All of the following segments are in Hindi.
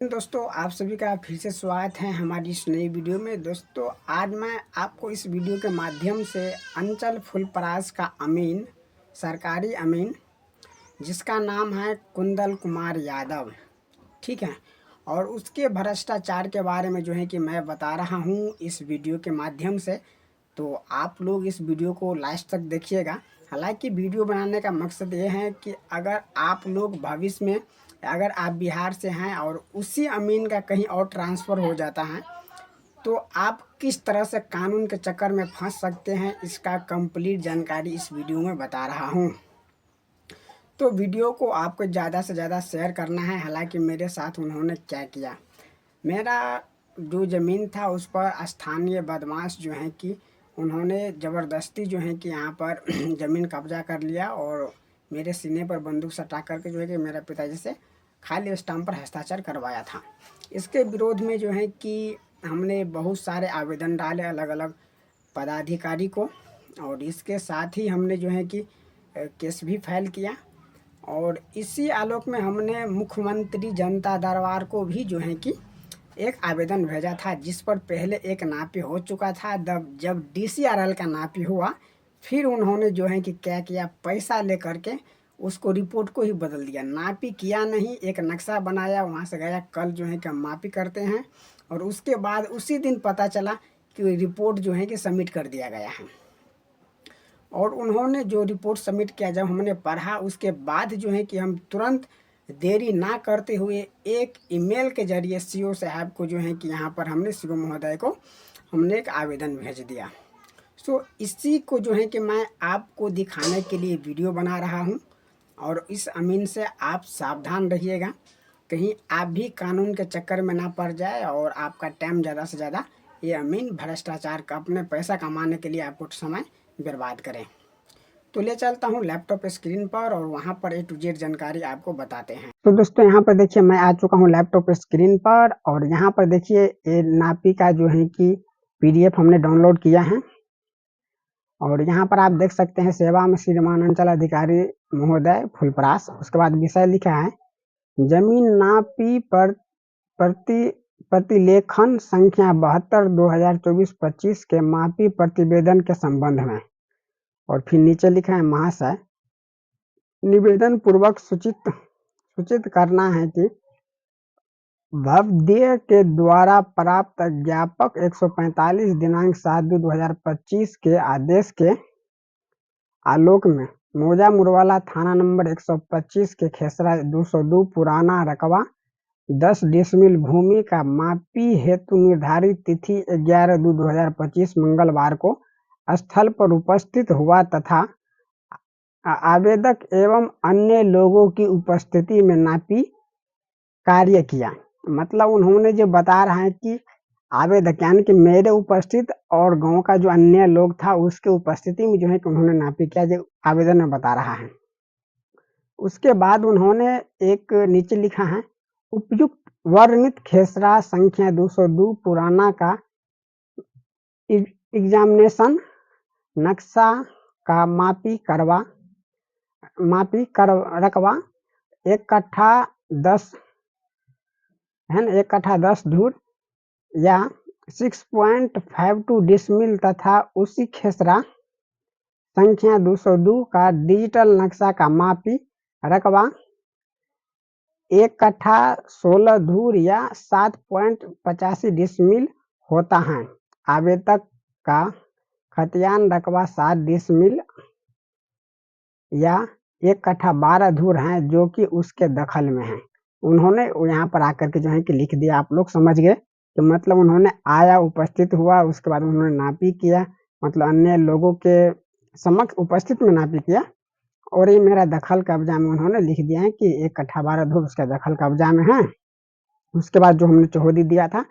दोस्तों, आप सभी का फिर से स्वागत है हमारी इस नई वीडियो में। दोस्तों, आज मैं आपको इस वीडियो के माध्यम से अंचल फुलपरास का अमीन, सरकारी अमीन, जिसका नाम है कुंदल कुमार यादव, ठीक है, और उसके भ्रष्टाचार के बारे में जो है कि मैं बता रहा हूँ इस वीडियो के माध्यम से। तो आप लोग इस वीडियो को लास्ट तक देखिएगा। हालांकि वीडियो बनाने का मकसद ये है कि अगर आप लोग भविष्य में, अगर आप बिहार से हैं और उसी अमीन का कहीं और ट्रांसफ़र हो जाता है, तो आप किस तरह से कानून के चक्कर में फंस सकते हैं, इसका कंप्लीट जानकारी इस वीडियो में बता रहा हूँ। तो वीडियो को आपको ज़्यादा से ज़्यादा शेयर करना है। हालांकि मेरे साथ उन्होंने क्या किया, मेरा जो ज़मीन था उस पर स्थानीय बदमाश जो हैं कि उन्होंने ज़बरदस्ती जो है कि यहाँ पर ज़मीन कब्जा कर लिया और मेरे सीने पर बंदूक सटा करके जो है कि मेरे पिताजी से खाली स्टाम्प पर हस्ताक्षर करवाया था। इसके विरोध में जो है कि हमने बहुत सारे आवेदन डाले अलग अलग पदाधिकारी को, और इसके साथ ही हमने जो है कि केस भी फाइल किया। और इसी आलोक में हमने मुख्यमंत्री जनता दरबार को भी जो है कि एक आवेदन भेजा था, जिस पर पहले एक नापी हो चुका था। जब DCRL का नापी हुआ, फिर उन्होंने जो है कि क्या किया, पैसा लेकर के उसको रिपोर्ट को ही बदल दिया। नापी किया नहीं, एक नक्शा बनाया, वहाँ से गया, कल जो है कि हम मापी करते हैं, और उसके बाद उसी दिन पता चला कि रिपोर्ट जो है कि सबमिट कर दिया गया है। और उन्होंने जो रिपोर्ट सबमिट किया, जब हमने पढ़ा, उसके बाद जो है कि हम तुरंत देरी ना करते हुए एक ईमेल के जरिए CO साहब को जो है कि यहाँ पर हमने CO महोदय को हमने एक आवेदन भेज दिया। सो इसी को जो है कि मैं आपको दिखाने के लिए वीडियो बना रहा हूँ। और इस अमीन से आप सावधान रहिएगा, कहीं आप भी कानून के चक्कर में ना पड़ जाए और आपका टाइम ज़्यादा से ज़्यादा ये अमीन भ्रष्टाचार का अपने पैसा कमाने के लिए आपको समय बर्बाद करें। तो ले चलता हूँ लैपटॉप स्क्रीन पर और वहाँ पर A to Z जानकारी आपको बताते हैं। तो दोस्तों, यहाँ पर देखिए मैं आ चुका हूँ लैपटॉप स्क्रीन पर, और यहाँ पर देखिए ये नापी का जो है कि PDF हमने डाउनलोड किया है। और यहाँ पर आप देख सकते हैं, सेवा में श्रीमान अंचल अधिकारी महोदय फुलपरास। उसके बाद विषय लिखा है, जमीन नापी पर प्रतिलेखन संख्या 72/2024-25 के मापी प्रतिवेदन के संबंध में। और फिर नीचे लिखा है, महाशय, निवेदन पूर्वक सूचित करना है कि भवदीय के द्वारा प्राप्त ज्ञापक 145 दिनांक 7/2/2025 के आदेश के आलोक में मौजा मुरवाला थाना नंबर 125 के खेसरा 202 पुराना रकबा 10 डिसमिल भूमि का मापी हेतु निर्धारित तिथि 11/2/2025 मंगलवार को स्थल पर उपस्थित हुआ तथा आवेदक एवं अन्य लोगों की उपस्थिति में नापी कार्य किया। मतलब उन्होंने जो बता रहा है कि आवेदक यानी कि मेरे उपस्थित और गांव का जो अन्य लोग था उसके उपस्थिति में जो है कि उन्होंने नापी किया, जो आवेदन में बता रहा है। उसके बाद उन्होंने एक नीचे लिखा है, उपयुक्त वर्णित खेसरा संख्या 202 पुराना का एग्जामिनेशन नक्शा का रकबा 1 कट्ठा 10 है ना, 1 कट्ठा 10 धूर या 6.52 डिसमिल तथा उसी खेसरा संख्या 202 का डिजिटल नक्शा का मापी रकबा 1 कट्ठा 16 धूर या 7.85 डिसमिल होता है। आवेदक का खतियान रकबा 7 डिसमिल या 1 कट्ठा 12 धूर है, जो कि उसके दखल में है। उन्होंने यहाँ पर आकर के जो है कि लिख दिया। आप लोग समझ गए कि मतलब उन्होंने आया, उपस्थित हुआ, उसके बाद उन्होंने नापी किया, मतलब अन्य लोगों के समक्ष उपस्थित में नापी किया, और ये मेरा दखल कब्जा में उन्होंने लिख दिया है कि 1 कट्ठा 12 धूर उसका दखल कब्जा में है। उसके बाद जो हमने चौहदी दिया था,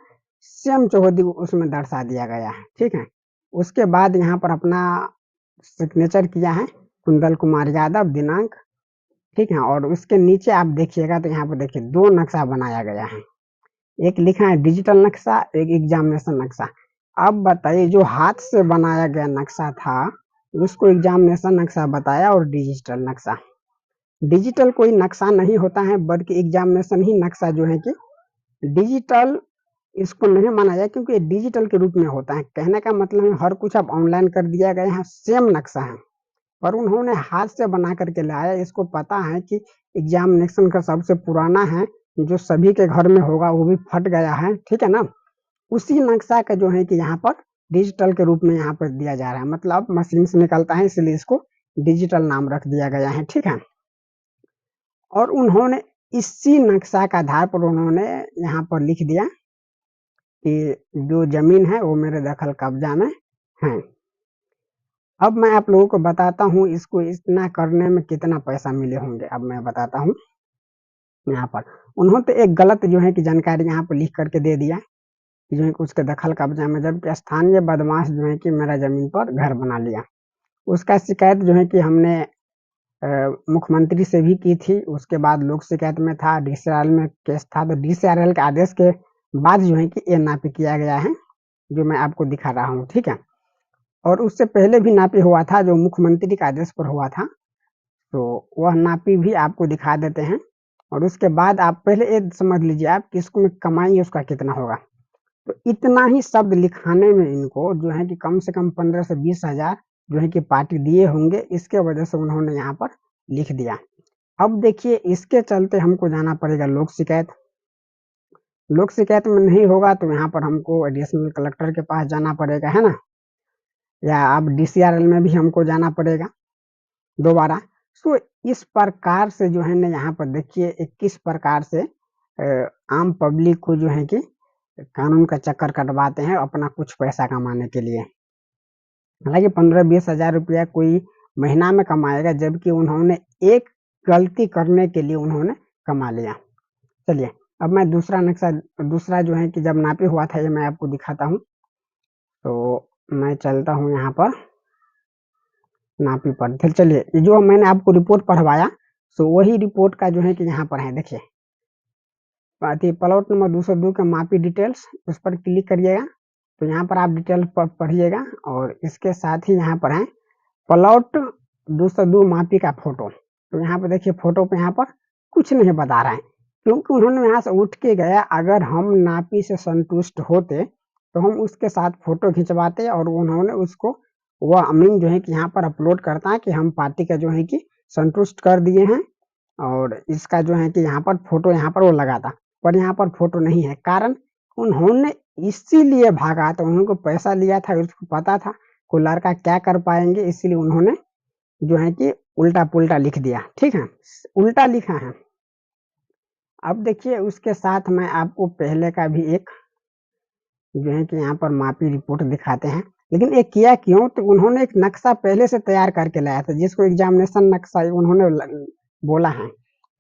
सेम चौहदी उसमें दर्शा दिया गया है, ठीक है। उसके बाद यहाँ पर अपना सिग्नेचर किया है, कुंदल कुमार यादव, दिनांक, ठीक है। और उसके नीचे आप देखिएगा तो यहाँ पर देखिए 2 नक्शा बनाया गया है, एक लिखा है डिजिटल नक्शा, एक एग्जामिनेशन नक्शा। अब बताइए, जो हाथ से बनाया गया नक्शा था उसको एग्जामिनेशन नक्शा बताया, और डिजिटल नक्शा, डिजिटल कोई नक्शा नहीं होता है बल्कि एग्जामिनेशन ही नक्शा जो है कि डिजिटल इसको नहीं माना जाए, क्योंकि ये डिजिटल के रूप में होता है। कहने का मतलब है हर कुछ अब ऑनलाइन कर दिया गया है, सेम नक्शा है, पर उन्होंने हाथ से बना करके लाया। इसको पता है कि एग्जामिनेशन का सबसे पुराना है, जो सभी के घर में होगा, वो भी फट गया है, ठीक है ना। उसी नक्शा का जो है कि यहाँ पर डिजिटल के रूप में यहाँ पर दिया जा रहा है, मतलब मशीन से निकलता है, इसलिए इसको डिजिटल नाम रख दिया गया है, ठीक है। और उन्होंने इसी नक्शा का आधार पर उन्होंने यहाँ पर लिख दिया कि जो जमीन है वो मेरे दखल कब्जा में है। अब मैं आप लोगों को बताता हूँ इसको इतना करने में कितना पैसा मिले होंगे। अब मैं बताता हूँ। यहाँ पर उन्होंने तो एक गलत जो है कि जानकारी यहाँ पर लिख करके दे दिया कि जो है कि उसके दखल कब्जा में, जबकि स्थानीय बदमाश जो है कि मेरा जमीन पर घर बना लिया। उसका शिकायत जो है कि हमने मुख्यमंत्री से भी की थी। उसके बाद लोक शिकायत में था, डीसीआरएल में केस था, तो डीसीआरएल के आदेश के बाद जो है कि ये नापी किया गया है, जो मैं आपको दिखा रहा हूँ, ठीक है। और उससे पहले भी नापी हुआ था, जो मुख्यमंत्री के आदेश पर हुआ था, तो वह नापी भी आपको दिखा देते हैं। और उसके बाद आप पहले ये समझ लीजिए आप कि इसको में कमाई उसका कितना होगा। तो इतना ही शब्द लिखाने में इनको जो है कि कम से कम 15 से 20 हजार जो है कि पार्टी दिए होंगे, इसके वजह से उन्होंने यहाँ पर लिख दिया। अब देखिए, इसके चलते हमको जाना पड़ेगा लोक शिकायत। लोक शिकायत में नहीं होगा तो यहाँ पर हमको एडिशनल कलेक्टर के पास जाना पड़ेगा, है ना, या अब डीसीआरएल में भी हमको जाना पड़ेगा दोबारा। सो इस प्रकार से जो है ना, यहाँ पर देखिए किस प्रकार से आम पब्लिक को जो है कि कानून का चक्कर कटवाते हैं अपना कुछ पैसा कमाने के लिए। हालांकि 15-20 हजार रुपया कोई महीना में कमाएगा, जबकि उन्होंने एक गलती करने के लिए उन्होंने कमा लिया। चलिए, अब मैं दूसरा जो है कि जब नापी हुआ था, ये मैं आपको दिखाता हूँ। तो मैं चलता हूँ यहाँ पर नापी पर। फिर चलिए, ये जो मैंने आपको रिपोर्ट पढ़वाया, सो वही रिपोर्ट का जो है कि यहाँ पर है, देखिए प्लॉट नंबर 202 का मापी डिटेल्स, उस पर क्लिक करिएगा तो यहाँ पर आप डिटेल पढ़िएगा। और इसके साथ ही यहाँ पर है प्लॉट 202 मापी का फोटो। तो यहाँ पर देखिए, फोटो पे यहाँ पर कुछ नहीं बता रहा है, क्योंकि उन्होंने यहाँ से उठ के गया। अगर हम नापी से संतुष्ट होते तो हम उसके साथ फोटो खिंचवाते, और उन्होंने उसको वह अमीन जो है कि यहाँ पर अपलोड करता है कि हम पार्टी का जो है कि संतुष्ट कर दिए हैं, और इसका जो है कि यहाँ पर फोटो यहाँ पर वो लगाता। पर यहाँ पर फोटो नहीं है, कारण उन्होंने इसीलिए भागा, तो उनको पैसा लिया था, उसको पता था को लड़का क्या कर पाएंगे, इसीलिए उन्होंने जो है कि उल्टा पुल्टा लिख दिया, ठीक है, उल्टा लिखा है। अब देखिए, उसके साथ मैं आपको पहले का भी एक जो है कि यहाँ पर मापी रिपोर्ट दिखाते हैं। लेकिन ये किया क्यों, तो उन्होंने एक नक्शा पहले से तैयार करके लाया था, जिसको एग्जामिनेशन नक्शा उन्होंने बोला है,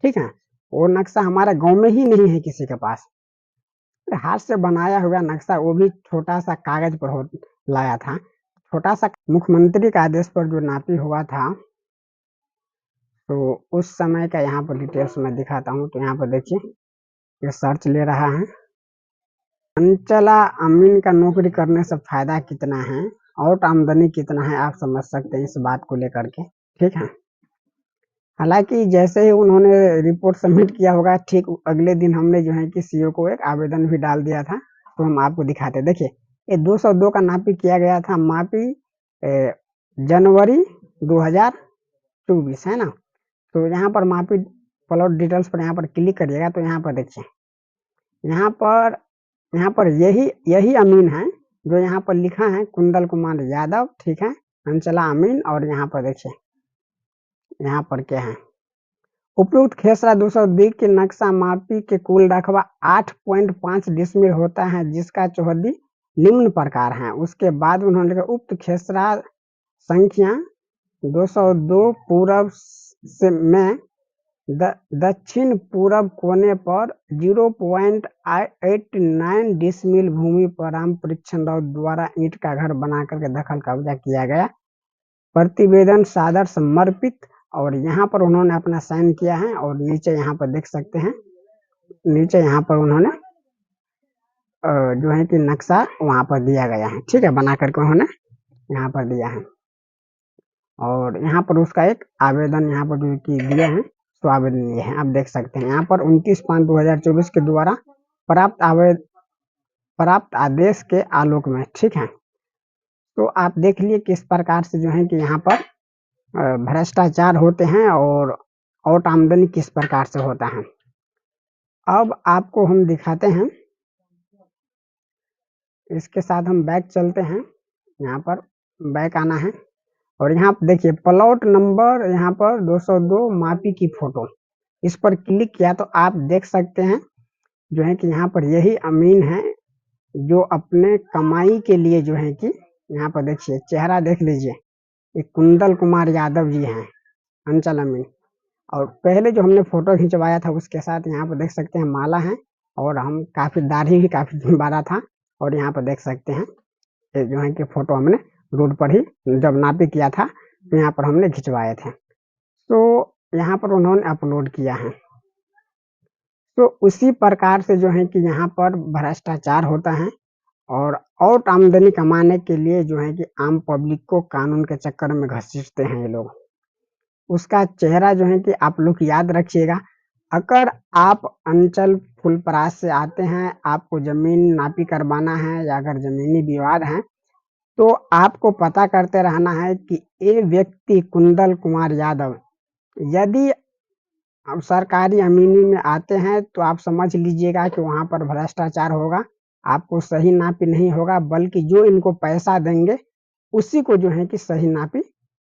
ठीक है। वो नक्शा हमारे गांव में ही नहीं है किसी के पास। हाथ से बनाया हुआ नक्शा, वो भी छोटा सा कागज पर लाया था, छोटा सा। मुख्यमंत्री के आदेश पर जो नापी हुआ था, तो उस समय का यहाँ पर डिटेल्स मैं दिखाता हूँ। तो यहाँ पर देखिए, ये सर्च ले रहा है। अंचला अमीन का नौकरी करने से फायदा कितना है और आमदनी कितना है, आप समझ सकते हैं इस बात को लेकर के, ठीक है। हालांकि जैसे ही उन्होंने रिपोर्ट सबमिट किया होगा, ठीक अगले दिन हमने जो है कि सीओ को एक आवेदन भी डाल दिया था। तो हम आपको दिखाते, देखिए ये 202 का नापी किया गया था, मापी जनवरी 2024, है ना। तो यहाँ पर मापी प्लॉट डिटेल्स पर यहाँ पर क्लिक करिएगा तो यहाँ पर देखिए, यहाँ पर यही अमीन है जो यहाँ पर लिखा है, कुंदल कुमार यादव, ठीक है, अंचला अमीन। और यहाँ पर देखिए, यहाँ पर क्या है, उपयुक्त खेसरा 202 के नक्शा मापी के कुल रकबा 8.5 डिसमिल होता है, जिसका चौहद्दी निम्न प्रकार है। उसके बाद उन्होंने लिखा, उक्त खेसरा संख्या 202 पूर्व से में दक्षिण पूर्व कोने पर 0.89 डिसमिल भूमि पर राम परीक्षण राउत द्वारा ईंट का घर बनाकर के दखल कब्जा किया गया। प्रतिवेदन सादर समर्पित। और यहाँ पर उन्होंने अपना साइन किया है, और नीचे यहाँ पर देख सकते हैं, नीचे यहाँ पर उन्होंने जो है कि नक्शा वहाँ पर दिया गया है, ठीक है, बना करके उन्होंने यहाँ पर दिया है। और यहाँ पर उसका एक आवेदन यहाँ पर जो कि दिए हैं, तो आवेदन ये है, आप देख सकते हैं यहाँ पर 29/5/2024 के द्वारा प्राप्त आदेश के आलोक में, ठीक है। तो आप देख लिए किस प्रकार से जो है कि यहाँ पर भ्रष्टाचार होते हैं और आमदनी किस प्रकार से होता है। अब आपको हम दिखाते हैं, इसके साथ हम बैक चलते हैं, यहाँ पर बैक आना है और यहाँ पर देखिए प्लॉट नंबर यहाँ पर 202 मापी की फोटो, इस पर क्लिक किया तो आप देख सकते हैं जो है कि यहाँ पर यही अमीन है जो अपने कमाई के लिए जो है कि यहाँ पर देखिए चेहरा देख लीजिए, ये कुंदल कुमार यादव जी हैं, अंचल अमीन। और पहले जो हमने फोटो खिंचवाया था उसके साथ यहाँ पर देख सकते हैं माला है और हम काफी दाढ़ी भी काफी बड़ा था और यहाँ पर देख सकते हैं ये जो है कि फोटो हमने रोड पर ही जब नापी किया था तो यहाँ पर हमने खिंचवाए थे, तो यहाँ पर उन्होंने अपलोड किया है। तो उसी प्रकार से जो है कि यहाँ पर भ्रष्टाचार होता है और आमदनी कमाने के लिए जो है कि आम पब्लिक को कानून के चक्कर में घसीटते हैं ये लोग। उसका चेहरा जो है कि आप लोग याद रखिएगा। अगर आप अंचल फुलपरास से आते हैं, आपको जमीन नापी करवाना है या अगर जमीनी विवाद है तो आपको पता करते रहना है कि ये व्यक्ति कुंदल कुमार यादव यदि अब सरकारी अमीनी में आते हैं तो आप समझ लीजिएगा कि वहां पर भ्रष्टाचार होगा, आपको सही नापी नहीं होगा, बल्कि जो इनको पैसा देंगे उसी को जो है कि सही नापी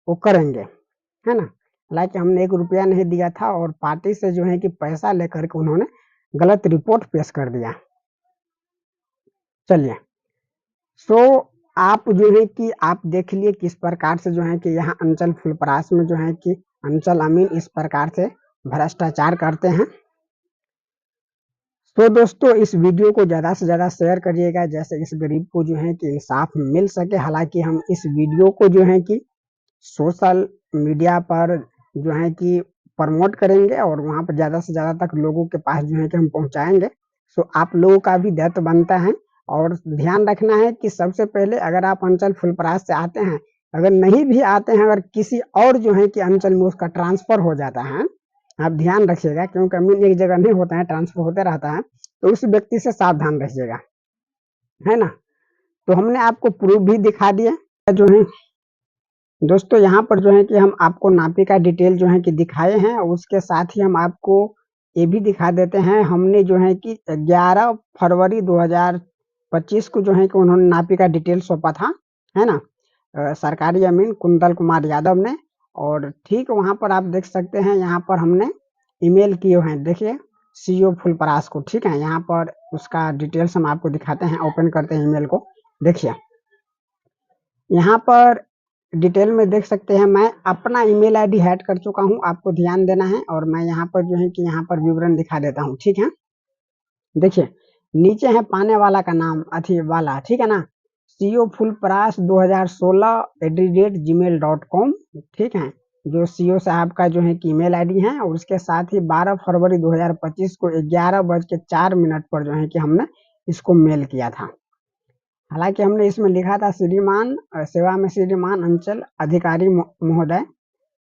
वो करेंगे, है ना। हालांकि हमने 1 रुपया नहीं दिया था और पार्टी से जो है कि पैसा लेकर के उन्होंने गलत रिपोर्ट पेश कर दिया। चलिए, सो आप जो है कि आप देख लिए किस प्रकार से जो है कि यहाँ अंचल फुलपरास में जो है कि अंचल अमीन इस प्रकार से भ्रष्टाचार करते हैं। तो दोस्तों इस वीडियो को ज़्यादा से ज़्यादा शेयर करिएगा, जैसे इस गरीब को जो है कि इंसाफ मिल सके। हालांकि हम इस वीडियो को जो है कि सोशल मीडिया पर जो है कि प्रमोट करेंगे और वहाँ पर ज़्यादा से ज़्यादा तक लोगों के पास जो है कि हम पहुँचाएंगे। सो आप लोगों का भी दायित्व बनता है और ध्यान रखना है कि सबसे पहले अगर आप अंचल फुलपरास से आते हैं, अगर नहीं भी आते हैं, अगर किसी और जो है कि अंचल में उसका ट्रांसफर हो जाता है, आप ध्यान रखिएगा क्योंकि अमीन एक जगह नहीं होता है, ट्रांसफर होते रहता है, तो उस व्यक्ति से सावधान रहिएगा, है ना। तो हमने आपको प्रूफ भी दिखा दिया जो है दोस्तों। यहाँ पर जो है कि हम आपको नापी का डिटेल जो है कि दिखाए हैं, उसके साथ ही हम आपको ये भी दिखा देते हैं, हमने जो है कि 11 फरवरी 2025 को जो है कि उन्होंने नापी का डिटेल सौंपा था, है ना, सरकारी अमीन कुंदल कुमार यादव ने। और ठीक वहाँ पर आप देख सकते हैं, यहाँ पर हमने ईमेल किए हुए हैं, देखिए सीओ फुलपरास को, ठीक है। यहाँ पर उसका डिटेल्स हम आपको दिखाते हैं, ओपन करते हैं ईमेल को, देखिए यहाँ पर डिटेल में देख सकते हैं। मैं अपना ईमेल आईडी हैड कर चुका हूँ, आपको ध्यान देना है और मैं यहाँ पर जो है कि यहाँ पर विवरण दिखा देता हूँ, ठीक है। देखिए नीचे है पाने वाला का नाम अथी वाला, ठीक है ना, सीओ फुलपरास 2016@gmail.com, ठीक है, जो सीओ साहब का जो है कि ईमेल आईडी है। और उसके साथ ही 12 फरवरी 2025 को 11:04 पर जो है कि हमने इसको मेल किया था। हालांकि हमने इसमें लिखा था श्रीमान सेवा में श्रीमान अंचल अधिकारी महोदय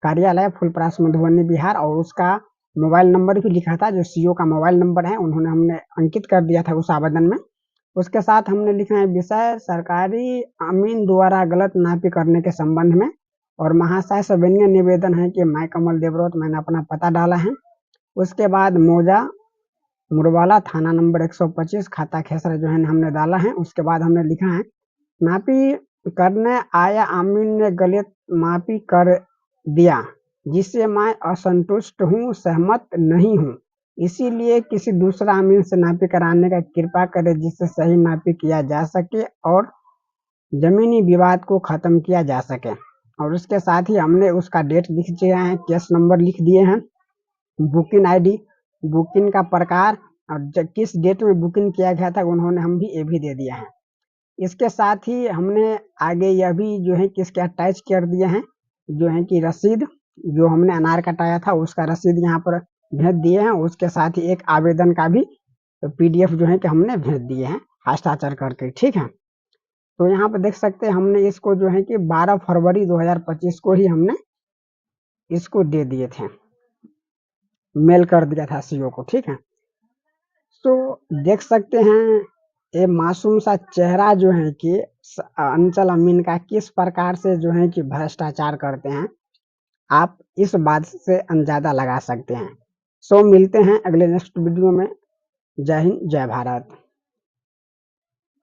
कार्यालय फुलपरास मधुबनी बिहार, और उसका मोबाइल नंबर भी लिखा था जो सीओ का मोबाइल नंबर है, उन्होंने हमने अंकित कर दिया था उस आवेदन में। उसके साथ हमने लिखा है विषय सरकारी अमीन द्वारा गलत नापी करने के संबंध में, और महाशय से विनम्र निवेदन है कि मैं कमल देवरोत, मैंने अपना पता डाला है। उसके बाद मौजा मुरवाला थाना नंबर 125 खाता खेसरा जो है हमने डाला है। उसके बाद हमने लिखा है नापी करने आया अमीन ने गलत मापी कर दिया जिससे मैं असंतुष्ट हूँ, सहमत नहीं हूँ, इसीलिए किसी दूसरा अमीन से नापी कराने का कृपा करे जिससे सही नापी किया जा सके और जमीनी विवाद को खत्म किया जा सके। और उसके साथ ही हमने उसका डेट लिख दिया है, केस नंबर लिख दिए हैं, बुकिंग आईडी, बुकिंग का प्रकार और किस डेट में बुकिंग किया गया था उन्होंने हम भी ये भी दे दिया है। इसके साथ ही हमने आगे यह भी जो है कि इसके अटैच कर दिए हैं जो है कि रसीद, जो हमने अनार कटाया था उसका रसीद यहाँ पर भेज दिए हैं। उसके साथ ही एक आवेदन का भी पीडीएफ जो है कि हमने भेज दिए हैं हस्ताक्षर करके, ठीक है। तो यहाँ पर देख सकते हैं हमने इसको जो है कि 12 फरवरी 2025 को ही हमने इसको दे दिए थे, मेल कर दिया था सीओ को, ठीक है। तो देख सकते हैं ये मासूम सा चेहरा जो है कि अंचल अमीन का किस प्रकार से जो है कि भ्रष्टाचार करते हैं, आप इस बात से अंदाजा लगा सकते हैं। सो मिलते हैं अगले नेक्स्ट वीडियो में। जय हिंद, जय भारत।